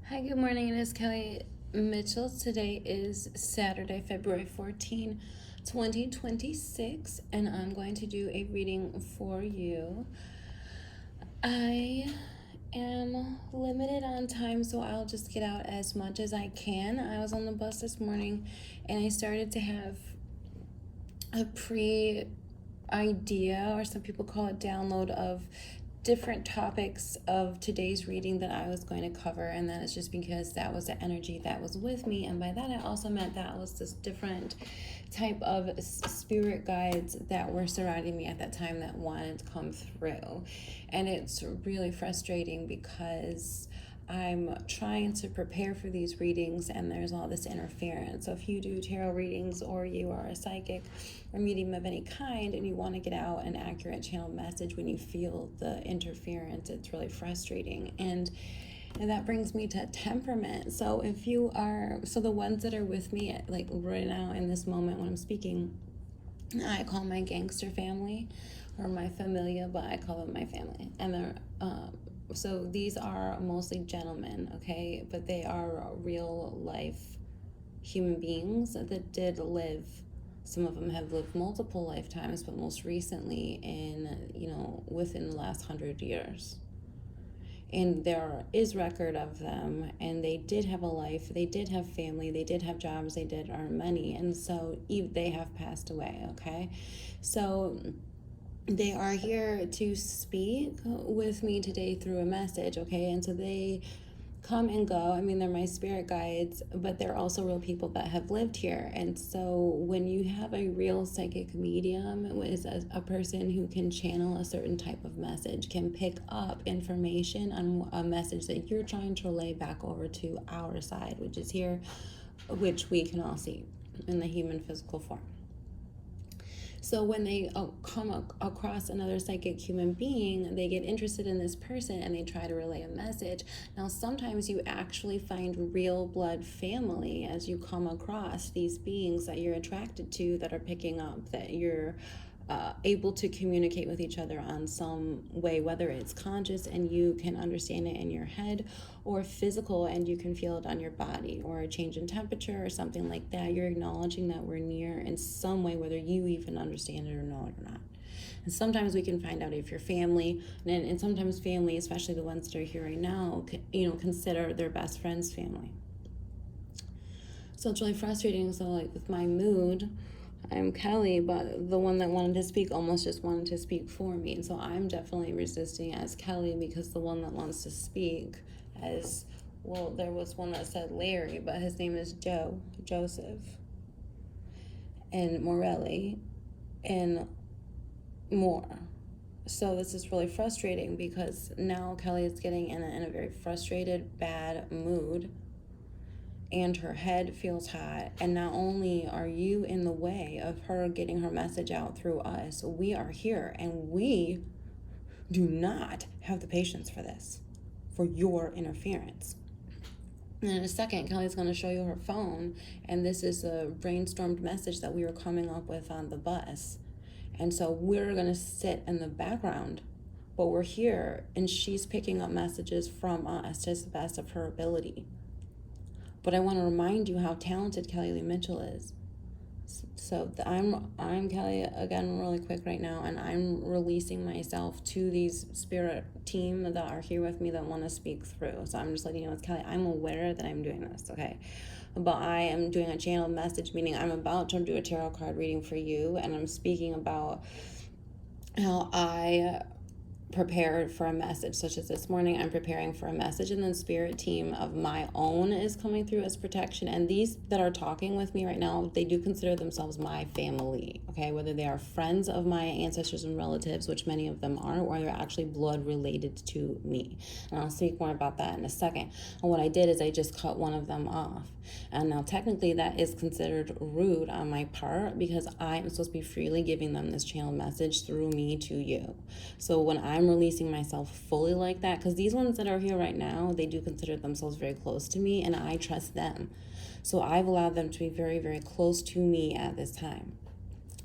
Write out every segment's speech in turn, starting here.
Hi, good morning. It is Kelly Mitchell. Today is Saturday, February 14, 2026, and I'm going to do a reading for you. I am limited on time, so I'll just get out as much as I can. I was on the bus this morning and I started to have a idea, or some people call it download, of different topics of today's reading that I was going to cover, and that is just because that was the energy that was with me, and by that I also meant that was this different type of spirit guides that were surrounding me at that time that wanted to come through. And it's really frustrating because I'm trying to prepare for these readings and there's all this interference. So if you do tarot readings or you are a psychic or medium of any kind and you want to get out an accurate channel message when you feel the interference, it's really frustrating. And that brings me to temperament. So if you are, so the ones that are with me like right now in this moment when I'm speaking, I call my gangster family or my familia, but I call them my family. And they're so these are mostly gentlemen, okay, but they are real life human beings that did live. Some of them have lived multiple lifetimes, but most recently within the last 100 years. And there is record of them, and they did have a life, they did have family, they did have jobs, they did earn money, and so they have passed away, okay? So they are here to speak with me today through a message, okay? And so they come and go. I mean, they're my spirit guides, but they're also real people that have lived here. And so when you have a real psychic medium, is a person who can channel a certain type of message, can pick up information on a message that you're trying to relay back over to our side, which is here, which we can all see in the human physical form. So when they come across another psychic human being, they get interested in this person and they try to relay a message. Now, sometimes you actually find real blood family as you come across these beings that you're attracted to, that are picking up, that you're able to communicate with each other on some way, whether it's conscious and you can understand it in your head, or physical and you can feel it on your body, or a change in temperature or something like that. You're acknowledging that we're near in some way, whether you even understand it or know it or not. And sometimes we can find out if you're family, and sometimes family, especially the ones that are here right now, consider their best friend's family. So it's really frustrating. So like with my mood, I'm Kelly, but the one that wanted to speak almost just wanted to speak for me. And so I'm definitely resisting as Kelly, because the one that wants to speak as, well, there was one that said Larry, but his name is Joseph, and Morelli, and more. So this is really frustrating because now Kelly is getting in a very frustrated, bad mood, and her head feels hot. And not only are you in the way of her getting her message out through us, we are here and we do not have the patience for this, for your interference. And in a second, Kelly's going to show you her phone, and this is a brainstormed message that we were coming up with on the bus. And so we're going to sit in the background, but we're here, and she's picking up messages from us to the best of her ability. But I want to remind you how talented Kelly Lee Mitchell is. So I'm Kelly again really quick right now, and I'm releasing myself to these spirit team that are here with me that want to speak through. So I'm just letting you know, it's Kelly. I'm aware that I'm doing this, okay? But I am doing a channel message, meaning I'm about to do a tarot card reading for you, and I'm speaking about how I prepared for a message, such as this morning I'm preparing for a message, and then spirit team of my own is coming through as protection. And these that are talking with me right now, they do consider themselves my family, okay, whether they are friends of my ancestors and relatives, which many of them are, or they're actually blood related to me. And I'll speak more about that in a second. And what I did is I just cut one of them off, and now technically that is considered rude on my part, because I am supposed to be freely giving them this channel message through me to you. So when I'm releasing myself fully like that, because these ones that are here right now, they do consider themselves very close to me, and I trust them. So I've allowed them to be very, very close to me at this time.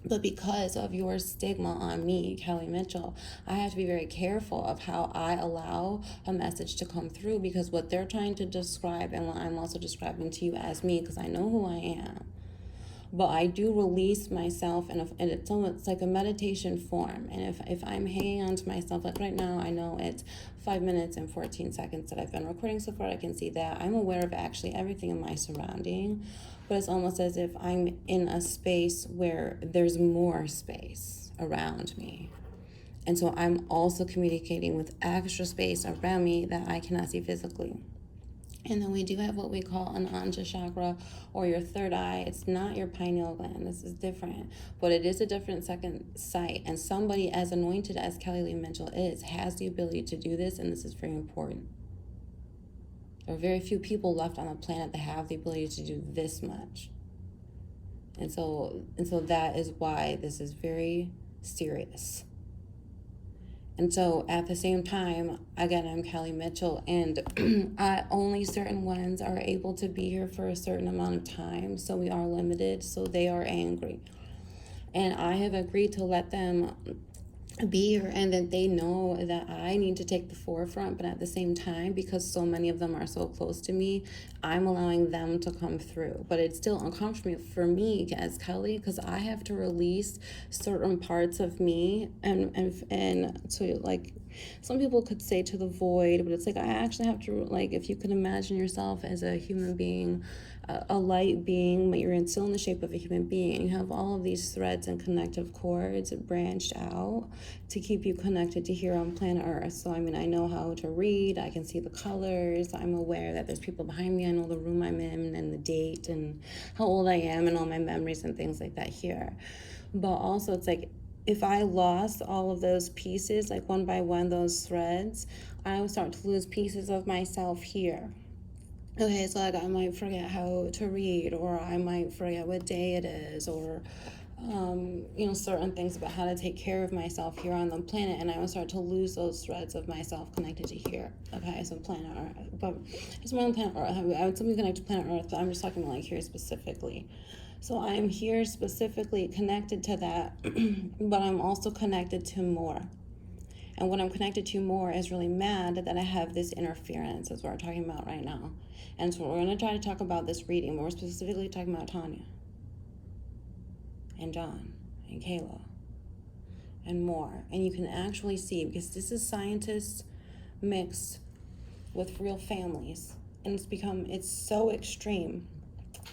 But because of your stigma on me, Kelly Mitchell, I have to be very careful of how I allow a message to come through, because what they're trying to describe and what I'm also describing to you as me, because I know who I am. But I do release myself, and it's like a meditation form. And if I'm hanging on to myself, like right now, I know it's 5 minutes and 14 seconds that I've been recording so far. I can see that. I'm aware of actually everything in my surrounding, but it's almost as if I'm in a space where there's more space around me. And so I'm also communicating with extra space around me that I cannot see physically. And then we do have what we call an Anja chakra, or your third eye. It's not your pineal gland. This is different, but it is a different second sight. And somebody as anointed as Kelly Lee Mitchell has the ability to do this, and this is very important. There are very few people left on the planet that have the ability to do this much. And so that is why this is very serious. And so at the same time, again, I'm Kelly Mitchell, and only certain ones are able to be here for a certain amount of time. So we are limited, so they are angry. And I have agreed to let them be here, and that they know that I need to take the forefront, but at the same time, because so many of them are so close to me, I'm allowing them to come through. But it's still uncomfortable for me as Kelly, because I have to release certain parts of me, and so, like, some people could say to the void, but it's like I actually have to, like, if you can imagine yourself as a human being, a light being, but you're still in the shape of a human being, and you have all of these threads and connective cords branched out to keep you connected to here on planet Earth. So I mean, I know how to read, I can see the colors, I'm aware that there's people behind me, I know the room I'm in and the date and how old I am and all my memories and things like that here. But also it's like, if I lost all of those pieces, like one by one, those threads, I would start to lose pieces of myself here. Okay, so like I might forget how to read, or I might forget what day it is, or certain things about how to take care of myself here on the planet, and I will start to lose those threads of myself connected to here. Okay, so planet Earth, but it's more on planet Earth. I would something connected to planet Earth, but I'm just talking about like here specifically. So I'm here specifically connected to that, but I'm also connected to more. And what I'm connected to more is really mad that I have this interference, as we're talking about right now. And so we're going to try to talk about this reading, but we're specifically talking about Tanya and John and Kayla and more. And you can actually see, because this is scientists mixed with real families. And it's so extreme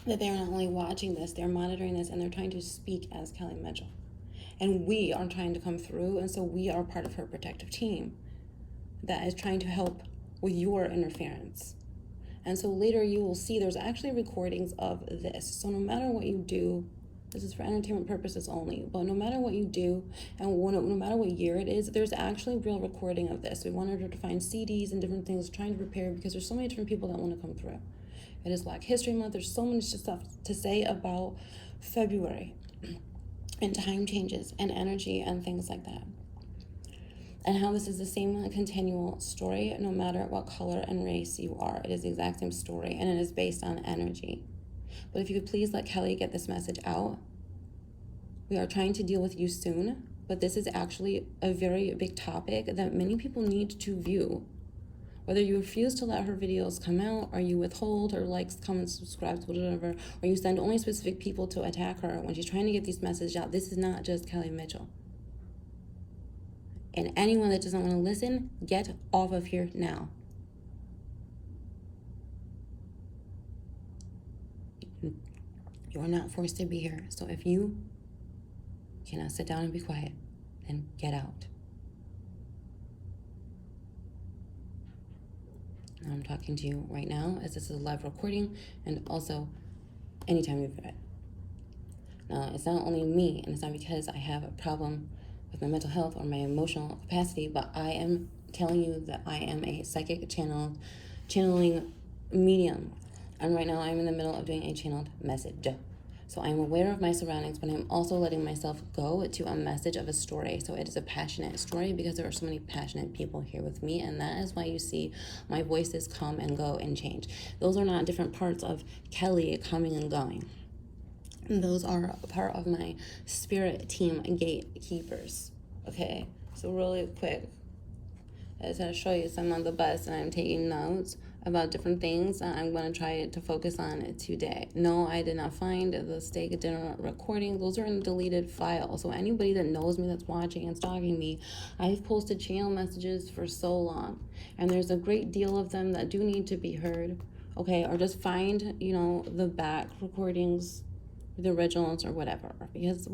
that they're not only watching this, they're monitoring this, and they're trying to speak as Kelly Mitchell. And we are trying to come through, and so we are part of her protective team that is trying to help with your interference. And so later you will see there's actually recordings of this. So no matter what you do, this is for entertainment purposes only, but no matter what you do, and no matter what year it is, there's actually real recording of this. We wanted her to find CDs and different things, trying to prepare, because there's so many different people that want to come through. It is Black History Month. There's so much stuff to say about February and time changes and energy and things like that. And how this is the same continual story, no matter what color and race you are. It is the exact same story, and it is based on energy. But if you could please let Kelly get this message out. We are trying to deal with you soon, but this is actually a very big topic that many people need to view. Whether you refuse to let her videos come out, or you withhold her likes, comments, subscribes, whatever, or you send only specific people to attack her when she's trying to get these messages out, this is not just Kelly Mitchell. And anyone that doesn't want to listen, get off of here now. You're not forced to be here. So if you cannot sit down and be quiet, then get out. I'm talking to you right now, as this is a live recording, and also anytime you've read. Now, it's not only me, and it's not because I have a problem with my mental health or my emotional capacity, but I am telling you that I am a psychic channeling medium. And right now I'm in the middle of doing a channeled message. So I'm aware of my surroundings, but I'm also letting myself go to a message of a story. So it is a passionate story, because there are so many passionate people here with me, and that is why you see my voices come and go and change. Those are not different parts of Kelly coming and going. Those are part of my spirit team gatekeepers. Okay, so really quick, I just want to show you some of the best, and I'm taking notes about different things, and I'm going to try to focus on it today. No, I did not find the steak dinner recording. Those are in deleted files. So anybody that knows me, that's watching and stalking me, I've posted channel messages for so long, and there's a great deal of them that do need to be heard. Okay, or just find, the back recordings, the originals or whatever, because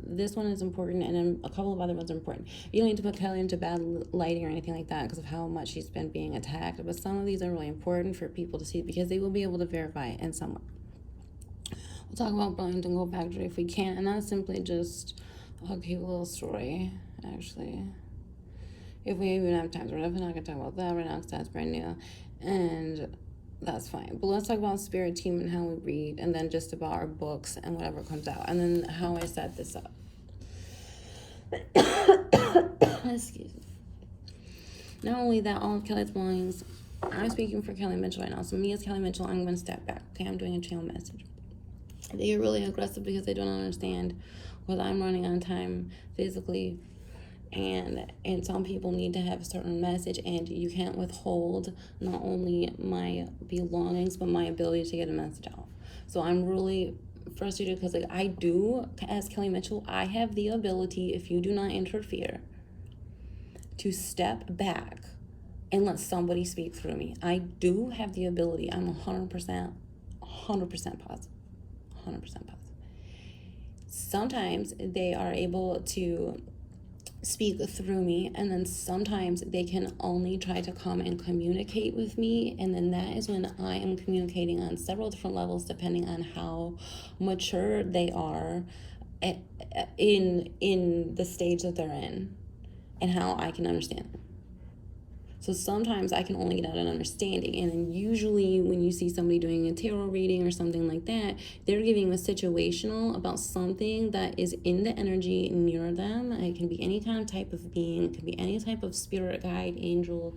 this one is important, and then a couple of other ones are important. You don't need to put Kelly into bad lighting or anything like that because of how much she's been being attacked, but some of these are really important for people to see because they will be able to verify it in some way. We'll talk about Burlington Gold Factory if we can, and that's simply just a cute little story, actually. If we even have time, we're definitely not going to talk about that right now because that's brand new, and that's fine. But let's talk about spirit team and how we read, and then just about our books and whatever comes out, and then how I set this up. Excuse me. Not only that, all of Kelly's belongings, I'm speaking for Kelly Mitchell right now. So me as Kelly Mitchell, I'm going to step back. Okay, I'm doing a channel message. They are really aggressive because they don't understand what I'm running on time physically. And some people need to have a certain message, and you can't withhold not only my belongings but my ability to get a message out. So I'm really frustrated because I do, as Kelly Mitchell, I have the ability, if you do not interfere, to step back and let somebody speak through me. I do have the ability. I'm 100% positive. 100% positive. Sometimes they are able to speak through me, and then sometimes they can only try to come and communicate with me, and then that is when I am communicating on several different levels depending on how mature they are in the stage that they're in and how I can understand them. So sometimes I can only get out an understanding, and then usually when you see somebody doing a tarot reading or something like that, they're giving a situational about something that is in the energy near them. It can be any kind of type of being, it can be any type of spirit guide, angel,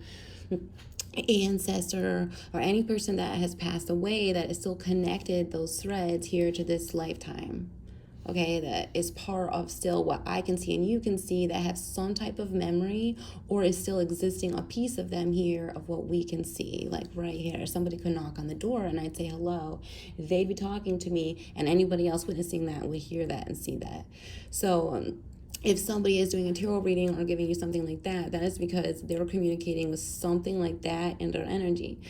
ancestor, or any person that has passed away that is still connected, those threads here to this lifetime. Okay, that is part of still what I can see and you can see, that have some type of memory or is still existing, a piece of them here of what we can see. Like right here, somebody could knock on the door and I'd say hello. They'd be talking to me, and anybody else witnessing that would hear that and see that. So if somebody is doing a tarot reading or giving you something like that, that is because they're communicating with something like that in their energy.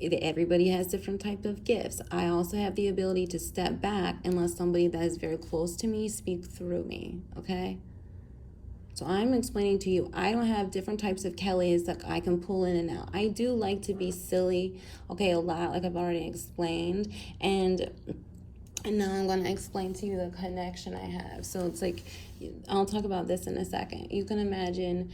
Everybody has different types of gifts. I also have the ability to step back and let somebody that is very close to me speak through me, okay? So I'm explaining to you, I don't have different types of Kellys that I can pull in and out. I do like to be silly, okay, a lot, like I've already explained. And now I'm going to explain to you the connection I have. So it's like, I'll talk about this in a second. You can imagine,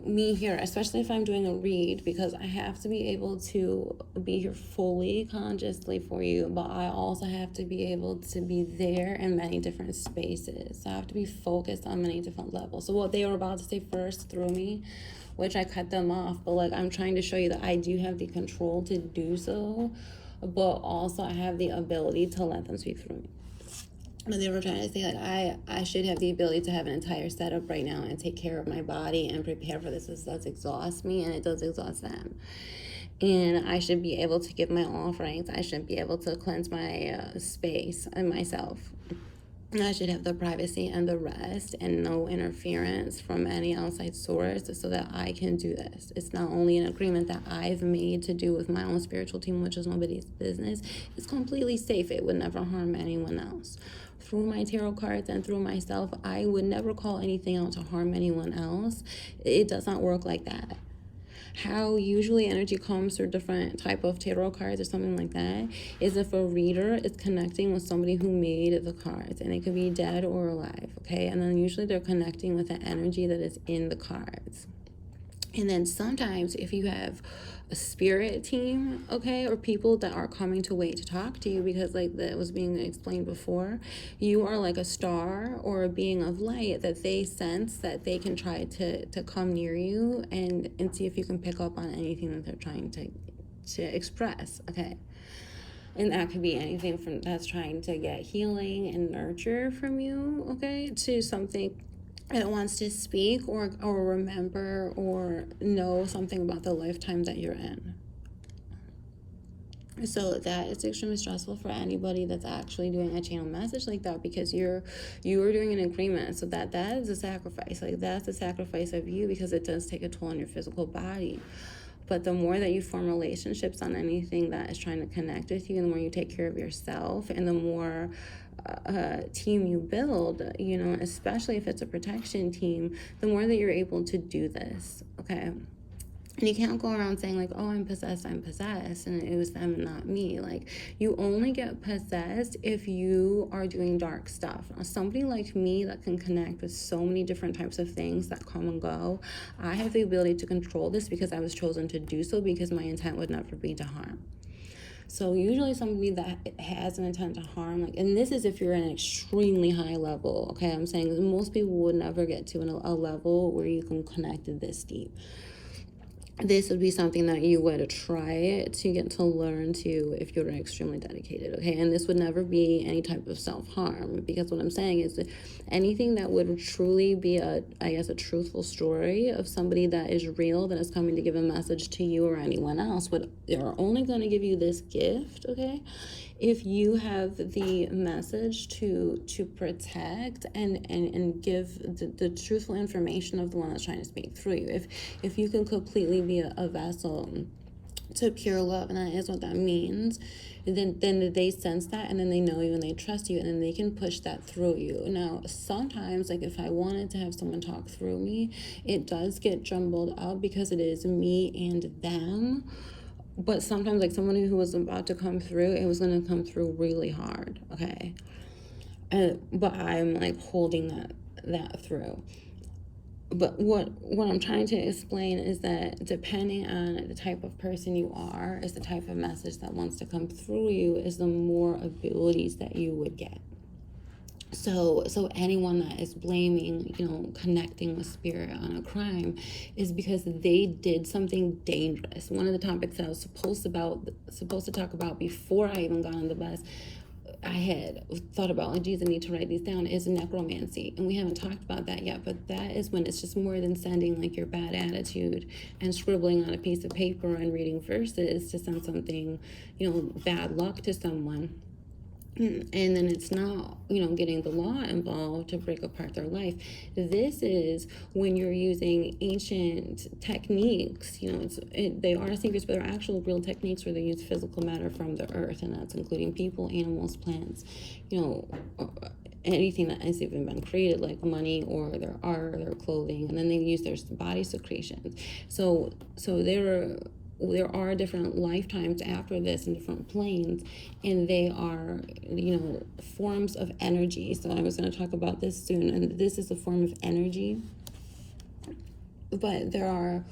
me here, especially if I'm doing a read, because I have to be able to be here fully consciously for you, but I also have to be able to be there in many different spaces. So I have to be focused on many different levels. So what they were about to say first through me, which I cut them off, but like I'm trying to show you that I do have the control to do so, but also I have the ability to let them speak through me. But they were trying to say, like, I should have the ability to have an entire setup right now and take care of my body and prepare for this. This does exhaust me, and it does exhaust them. And I should be able to give my offerings. I should be able to cleanse my space and myself. I should have the privacy and the rest and no interference from any outside source so that I can do this. It's not only an agreement that I've made to do with my own spiritual team, which is nobody's business. It's completely safe. It would never harm anyone else. Through my tarot cards and through myself, I would never call anything out to harm anyone else. It does not work like that. How usually energy comes through different type of tarot cards or something like that is if a reader is connecting with somebody who made the cards, and it could be dead or alive, okay? And then usually they're connecting with the energy that is in the cards. And then sometimes if you have a spirit team, okay, or people that are coming to wait to talk to you, because like that was being explained before, you are like a star or a being of light that they sense that they can try to come near you and see if you can pick up on anything that they're trying to express, okay? And that could be anything from that's trying to get healing and nurture from you, okay, to something that wants to speak or remember or know something about the lifetime that you're in. So that is extremely stressful for anybody that's actually doing a channel message like that, because you are doing an agreement. So that is a sacrifice. Like, that's a sacrifice of you, because it does take a toll on your physical body. But the more that you form relationships on anything that is trying to connect with you, and the more you take care of yourself, and the more team you build, especially if it's a protection team, the more that you're able to do this, okay? And you can't go around saying, like, oh, I'm possessed, and it was them and not me. Like, you only get possessed if you are doing dark stuff. Now, somebody like me that can connect with so many different types of things that come and go, I have the ability to control this because I was chosen to do so, because my intent would never be to harm. So usually somebody that has an intent to harm, like, and this is if you're at an extremely high level, okay? I'm saying most people would never get to a level where you can connect this deep. This would be something that you would try to get to learn to if you're extremely dedicated, okay? And this would never be any type of self-harm, because what I'm saying is that anything that would truly be a truthful story of somebody that is real, that is coming to give a message to you or anyone else, they're only going to give you this gift, okay, if you have the message to protect and give the truthful information of the one that's trying to speak through you. If you can completely be a vessel to pure love, and that is what that means, then they sense that, and then they know you and they trust you, and then they can push that through you. Now, sometimes, like, if I wanted to have someone talk through me, it does get jumbled up because it is me and them. But sometimes, like, someone who was about to come through, it was going to come through really hard, okay? But I'm, like, holding that through. But what I'm trying to explain is that depending on the type of person you are, is the type of message that wants to come through you, is the more abilities that you would get. So anyone that is blaming, connecting with spirit on a crime, is because they did something dangerous. One of the topics that I was supposed to talk about before I even got on the bus, I had thought about, like, geez, I need to write these down, is necromancy. And we haven't talked about that yet, but that is when it's just more than sending, like, your bad attitude and scribbling on a piece of paper and reading verses to send something, bad luck to someone. And then it's not, getting the law involved to break apart their life. This is when you're using ancient techniques. They are secrets, but they're actual real techniques where they use physical matter from the earth, and that's including people, animals, plants, anything that has even been created, like money or their art or their clothing, and then they use their body secretions. So there are different lifetimes after this and different planes, and they are, forms of energy. So I was going to talk about this soon, and this is a form of energy. But there are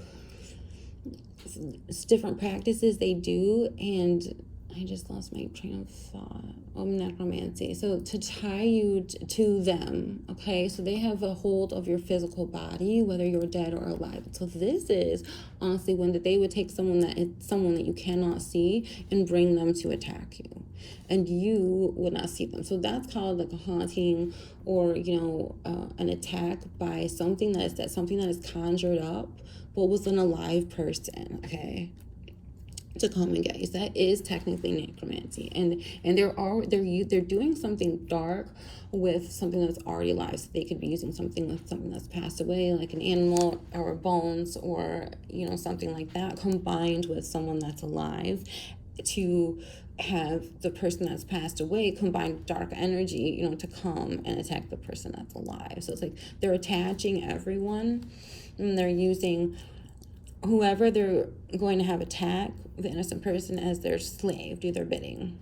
different practices they do, and I just lost my train of thought. Necromancy. So to tie you to them, okay? So they have a hold of your physical body, whether you're dead or alive. So this is honestly when they would take someone that you cannot see and bring them to attack you, and you would not see them. So that's called, like, a haunting, or an attack by something that is conjured up, but was an alive person, okay, to come and get you. So that is technically necromancy, and they're doing something dark with something that's already alive. So they could be using something that's passed away, like an animal or bones, or something like that, combined with someone that's alive, to have the person that's passed away combine dark energy, to come and attack the person that's alive. So it's like they're attaching everyone, and they're using whoever they're going to have attack the innocent person as their slave, do their bidding.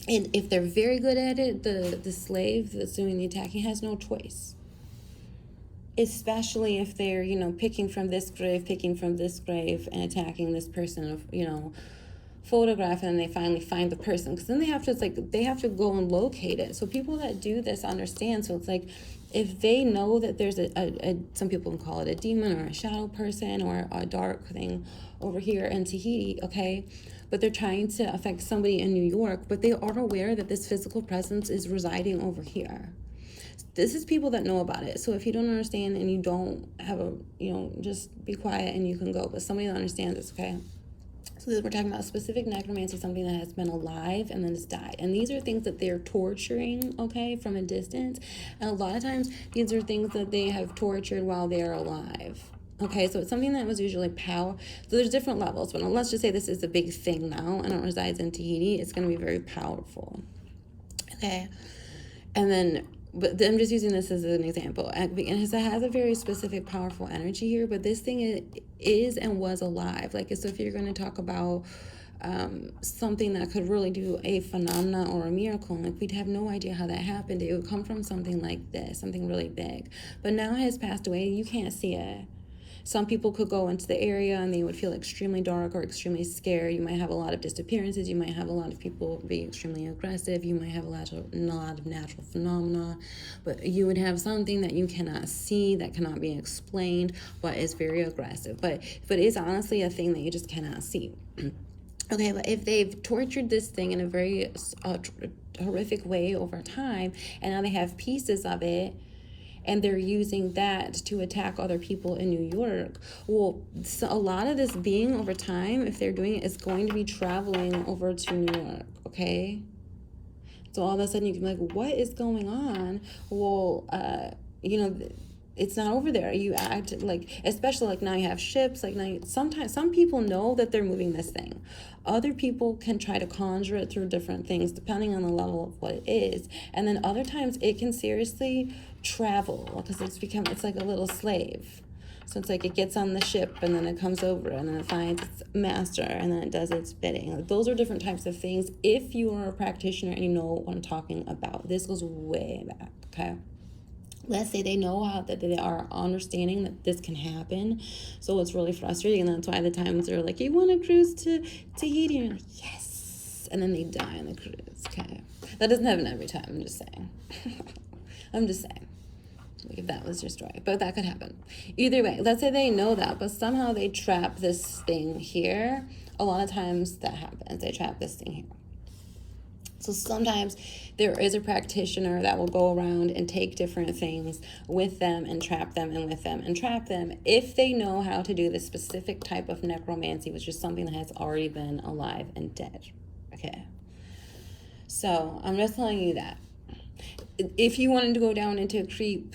And if they're very good at it, the slave that's doing the attacking has no choice. Especially if they're, picking from this grave, and attacking this person of, photograph, and they finally find the person, because then they have to go and locate it. So people that do this understand. So it's like if they know that there's some people call it a demon or a shadow person or a dark thing over here in Tahiti, okay, but they're trying to affect somebody in New York, but they are aware that this physical presence is residing over here. This is people that know about it. So if you don't understand and you don't have just be quiet and you can go. But somebody that understands this, okay? So we're talking about specific necromancy, something that has been alive and then has died. And these are things that they're torturing, okay, from a distance. And a lot of times, these are things that they have tortured while they're alive. Okay, so it's something that was usually power. So there's different levels. But let's just say this is a big thing now and it resides in Tahiti. It's going to be very powerful. Okay. And then, but I'm just using this as an example. And it has a very specific, powerful energy here. But this thing is and was alive. Like, so if you're going to talk about something that could really do a phenomena or a miracle, like we'd have no idea how that happened. It would come from something like this, something really big. But now it has passed away. You can't see it. Some people could go into the area and they would feel extremely dark or extremely scared. You might have a lot of disappearances. You might have a lot of people being extremely aggressive. You might have a lot of natural phenomena. But you would have something that you cannot see, that cannot be explained, but is very aggressive. But it's honestly a thing that you just cannot see. Okay, but if they've tortured this thing in a very horrific way over time, and now they have pieces of it, and they're using that to attack other people in New York. Well, so a lot of this being over time, if they're doing it, is going to be traveling over to New York, okay? So all of a sudden you can be like, what is going on? Well, it's not over there. You act like, especially like now you have ships, like now sometimes some people know that they're moving this thing. Other people can try to conjure it through different things depending on the level of what it is. And then other times it can seriously travel because it's like a little slave. So it's like it gets on the ship and then it comes over and then it finds its master and then it does its bidding. Like, those are different types of things. If you are a practitioner and you know what I'm talking about, this goes way back, okay? Let's say they know how that they are understanding that this can happen. So it's really frustrating. And that's why the times they're like, you want to cruise to Tahiti? And you're like, yes. And then they die on the cruise, okay? That doesn't happen every time, I'm just saying. I'm just saying. Like if that was your story, but that could happen. Either way, let's say they know that, but somehow they trap this thing here. A lot of times that happens. They trap this thing here. So sometimes there is a practitioner that will go around and take different things with them and trap them and with them and trap them if they know how to do this specific type of necromancy, which is something that has already been alive and dead. Okay. So I'm just telling you that. If you wanted to go down into creep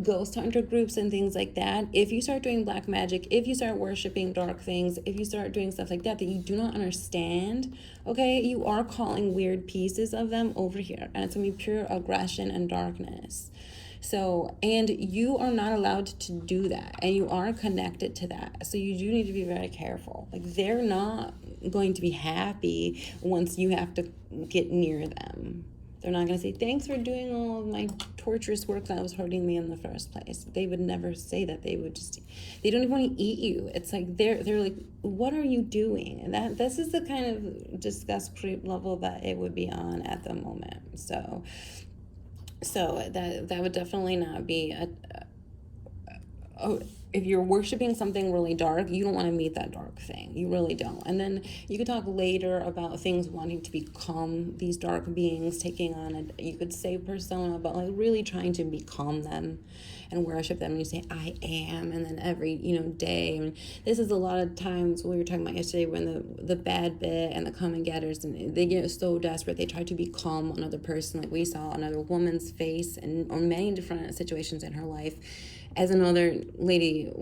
ghost hunter groups and things like that, if you start doing black magic, if you start worshiping dark things, if you start doing stuff like that you do not understand, okay, you are calling weird pieces of them over here, and it's gonna be pure aggression and darkness. So, and you are not allowed to do that, and you are connected to that, so you do need to be very careful. Like, they're not going to be happy once you have to get near them. They're not going to say, thanks for doing all of my torturous work that was hurting me in the first place. They would never say that. They would just, they don't even want to eat you. It's like, they're like, what are you doing? And this is the kind of disgust creep level that it would be on at the moment. So that would definitely not be if you're worshiping something really dark, you don't want to meet that dark thing. You really don't. And then you could talk later about things wanting to become these dark beings, taking on you could say persona, but like really trying to become them and worship them. And you say, I am. And then every, day. And this is a lot of times we were talking about yesterday when the bad bit and the come and getters, and they get so desperate, they try to become another person. Like we saw another woman's face and on many different situations in her life, as another lady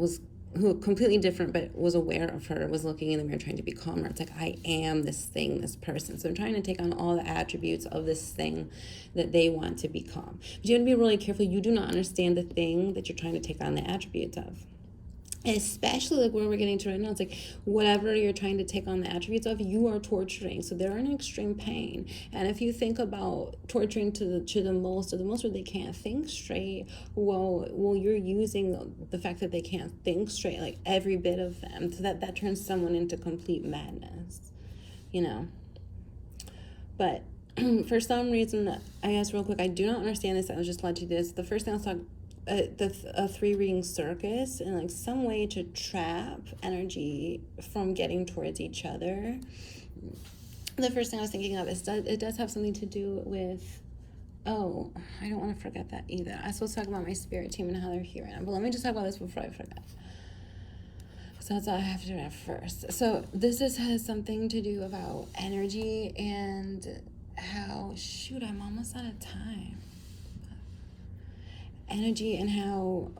who completely different but was aware of her, was looking in the mirror trying to become her. It's like, I am this thing, this person. So I'm trying to take on all the attributes of this thing that they want to become. But you have to be really careful. You do not understand the thing that you're trying to take on the attributes of. Especially like where we're getting to right now, it's like whatever you're trying to take on the attributes of, you are torturing. So they're in extreme pain. And if you think about torturing to the most where they can't think straight, well, you're using the fact that they can't think straight, like every bit of them, so that turns someone into complete madness, But for some reason, I guess real quick, I do not understand this. I was just led to this. The first thing I was talking, a three ring circus, and like some way to trap energy from getting towards each other. The first thing I was thinking of is that it does have something to do with. Oh, I don't want to forget that either. I was supposed to talk about my spirit team and how they're here right now, but let me just talk about this before I forget. So that's all I have to do at first. So this just has something to do about energy and how, shoot, I'm almost out of time. Energy and how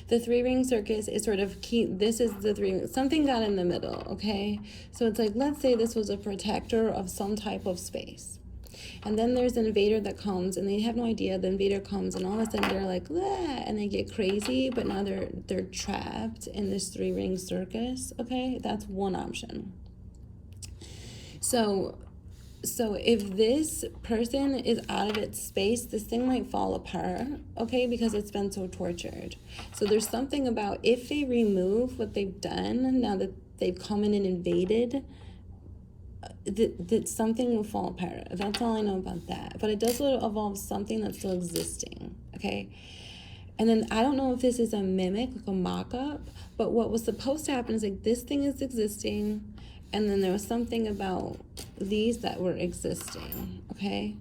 the three ring circus is sort of key. This is the three, something got in the middle, okay? So it's like, let's say this was a protector of some type of space. And then there's an invader that comes, and they have no idea. The invader comes, and all of a sudden they're like, ah, and they get crazy. But now they're trapped in this three ring circus. Okay, that's one option. So if this person is out of its space, this thing might fall apart. Okay, because it's been so tortured. So there's something about if they remove what they've done now that they've come in and invaded, that something will fall apart. That's all I know about that. But it does involve something that's still existing, okay? And then I don't know if this is a mimic, like a mock-up, but what was supposed to happen is like this thing is existing, and then there was something about these that were existing, okay?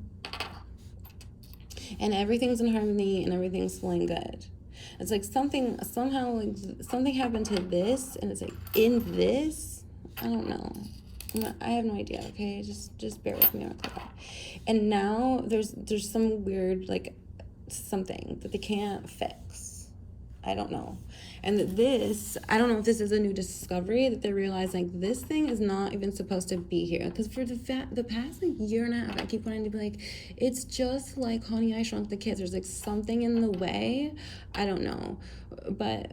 And everything's in harmony and everything's flowing good. It's like something happened to this, and it's like in this, I don't know. I have no idea, okay? Just bear with me. And now there's some weird, like, something that they can't fix. I don't know. And this, I don't know if this is a new discovery that they're realizing, like, this thing is not even supposed to be here. Because for the past, like, year and a half, I keep wanting to be like, it's just like Honey, I Shrunk the Kids. There's, like, something in the way. I don't know. But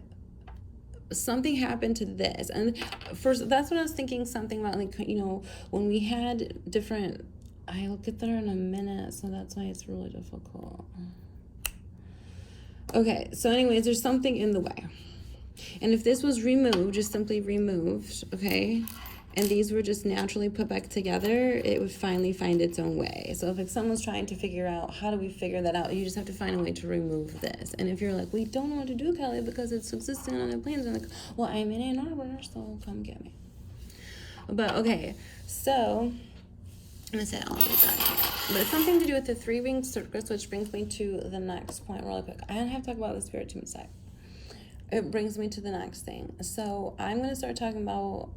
something happened to this, and first that's what I was thinking, something about, like, you know, when we had different, I'll get there in a minute, so that's why it's really difficult. Okay, so anyways, there's something in the way, and if this was removed, just simply removed, okay, and these were just naturally put back together, it would finally find its own way. So if like someone's trying to figure out how do we figure that out, you just have to find a way to remove this. And if you're like, we don't know what to do, Kelly, because it's existing on the planes, I'm like, well, I'm in Ann Arbor, so come get me. But okay, so I'm gonna say all of that, but it's something to do with the three ring circus, which brings me to the next point really quick. I don't have to talk about the spirit team side. It brings me to the next thing. So I'm gonna start talking about.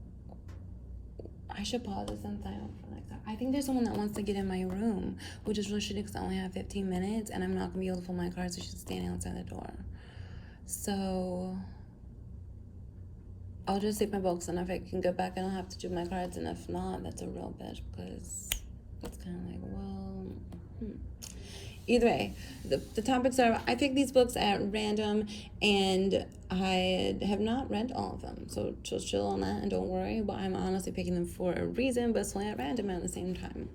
I should pause this and sign up for like that. I think there's someone that wants to get in my room, which is really shitty because I only have 15 minutes and I'm not gonna be able to pull my card, so she's standing outside the door. So I'll just save my books, and if I can go back, I don't have to do my cards, and if not, that's a real bitch, because it's kind of like, well, Either way, the topics are, I pick these books at random, and I have not read all of them, so just chill on that and don't worry, but I'm honestly picking them for a reason, but it's only at random at the same time.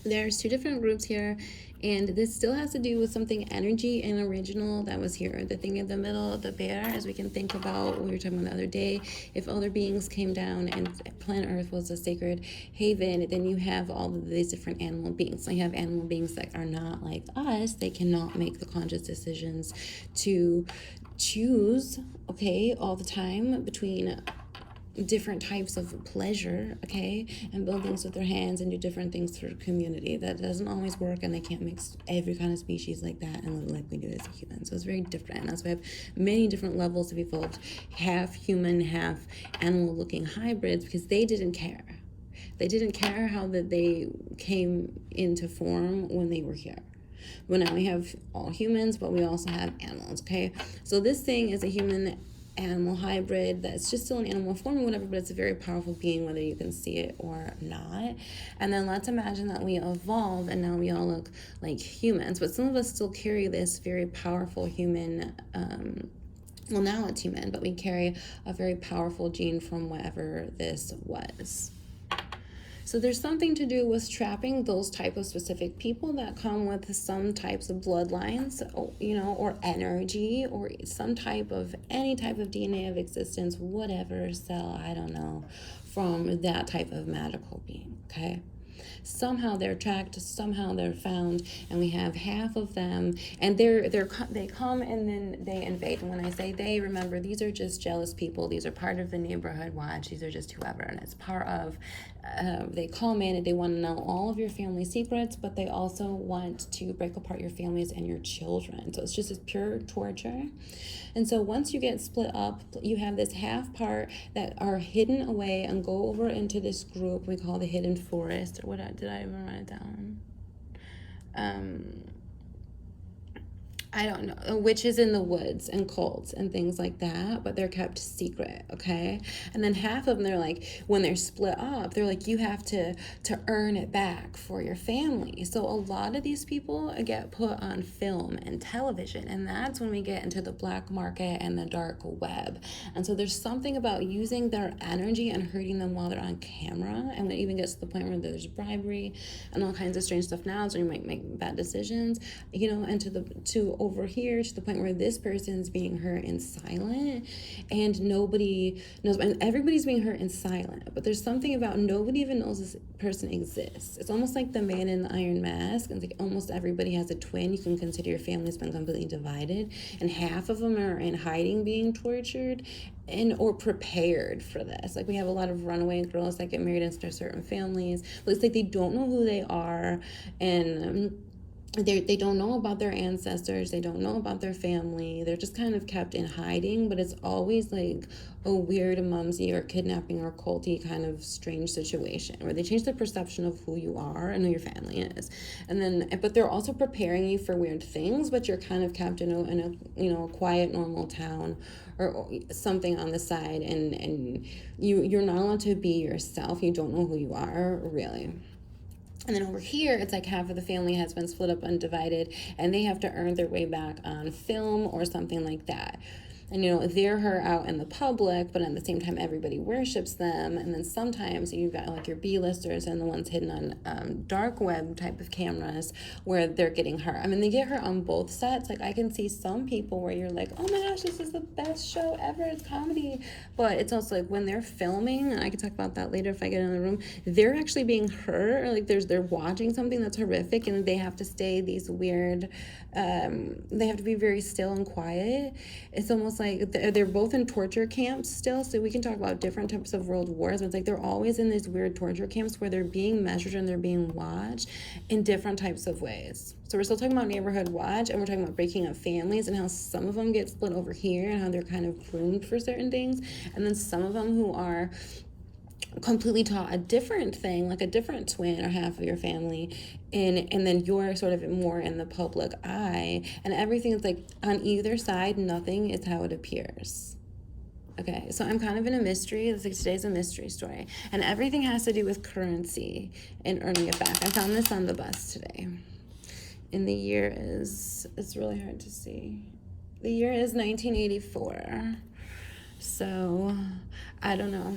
There's two different groups here, and this still has to do with something energy and original that was here. The thing in the middle, the bear, as we can think about what we were talking about the other day, if other beings came down and planet Earth was a sacred haven, then you have all of these different animal beings. So you have animal beings that are not like us. They cannot make the conscious decisions to choose, okay, all the time between different types of pleasure, okay, and build things with their hands and do different things for community. That doesn't always work, and they can't mix every kind of species like that and live like we do as a human. So it's very different, and that's why we have many different levels of evolved, half human, half animal looking hybrids, because they didn't care. They didn't care how that they came into form when they were here. But now we have all humans, but we also have animals, okay? So this thing is a human animal hybrid that's just still an animal form or whatever, but it's a very powerful being, whether you can see it or not. And then let's imagine that we evolve and now we all look like humans, but some of us still carry this very powerful human, well, now it's human, but we carry a very powerful gene from whatever this was. So there's something to do with trapping those type of specific people that come with some types of bloodlines, or energy, or some type of any type of DNA of existence, whatever cell, I don't know, from that type of magical being. Okay. Somehow they're tracked, somehow they're found, and we have half of them, and they come and then they invade. And when I say they, remember, these are just jealous people. These are part of the neighborhood watch. These are just whoever, and it's part of. They come in and they want to know all of your family secrets, but they also want to break apart your families and your children. So it's just this pure torture. And so once you get split up, you have this half part that are hidden away and go over into this group we call the hidden forest. Or what did I even write it down? I don't know, witches in the woods and cults and things like that, but they're kept secret, okay? And then half of them, they're like, when they're split up, they're like, you have to earn it back for your family. So a lot of these people get put on film and television, and that's when we get into the black market and the dark web. And so there's something about using their energy and hurting them while they're on camera, and it even gets to the point where there's bribery and all kinds of strange stuff now, so you might make bad decisions, and to over here to the point where this person's being hurt in silent and nobody knows, and everybody's being hurt in silent, but there's something about nobody even knows this person exists. It's almost like the man in the iron mask, and it's like almost everybody has a twin. You can consider your family's been completely divided, and half of them are in hiding being tortured or prepared for this. Like we have a lot of runaway girls that get married into certain families, but it's like they don't know who they are, and they don't know about their ancestors, they don't know about their family, they're just kind of kept in hiding, but it's always like a weird mumsy or kidnapping or culty kind of strange situation where they change the perception of who you are and who your family is. And then, but they're also preparing you for weird things, but you're kind of kept in a quiet, normal town or something on the side, and you're not allowed to be yourself. You don't know who you are, really. And then over here, it's like half of the family has been split up and divided, and they have to earn their way back on film or something like that. And, they're her out in the public, but at the same time, everybody worships them. And then sometimes you've got like your B-listers and the ones hidden on dark web type of cameras where they're getting her. I mean, they get her on both sets. Like I can see some people where you're like, oh my gosh, this is the best show ever. It's comedy. But it's also like when they're filming, and I can talk about that later if I get in the room, they're actually being hurt. Or like they're watching something that's horrific, and they have to stay these weird, they have to be very still and quiet. It's almost like they're both in torture camps still, so we can talk about different types of world wars, but it's like they're always in these weird torture camps where they're being measured and they're being watched in different types of ways. So we're still talking about neighborhood watch, and we're talking about breaking up families and how some of them get split over here and how they're kind of groomed for certain things, and then some of them who are completely taught a different thing, like a different twin or half of your family, and then you're sort of more in the public eye, and everything is like on either side, nothing is how it appears. Okay, so I'm kind of in a mystery. It's like today's a mystery story, and everything has to do with currency and earning it back. I found this on the bus today, and the year is, it's really hard to see, the year is 1984. So I don't know.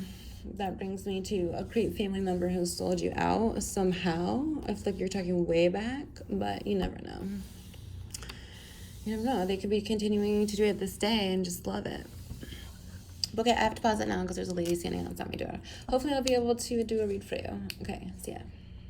That brings me to a creep family member who sold you out somehow. I feel like you're talking way back, but you never know. You never know. They could be continuing to do it this day and just love it. Okay, I have to pause it now because there's a lady standing outside my door. Hopefully I'll be able to do a read for you. Okay, see ya.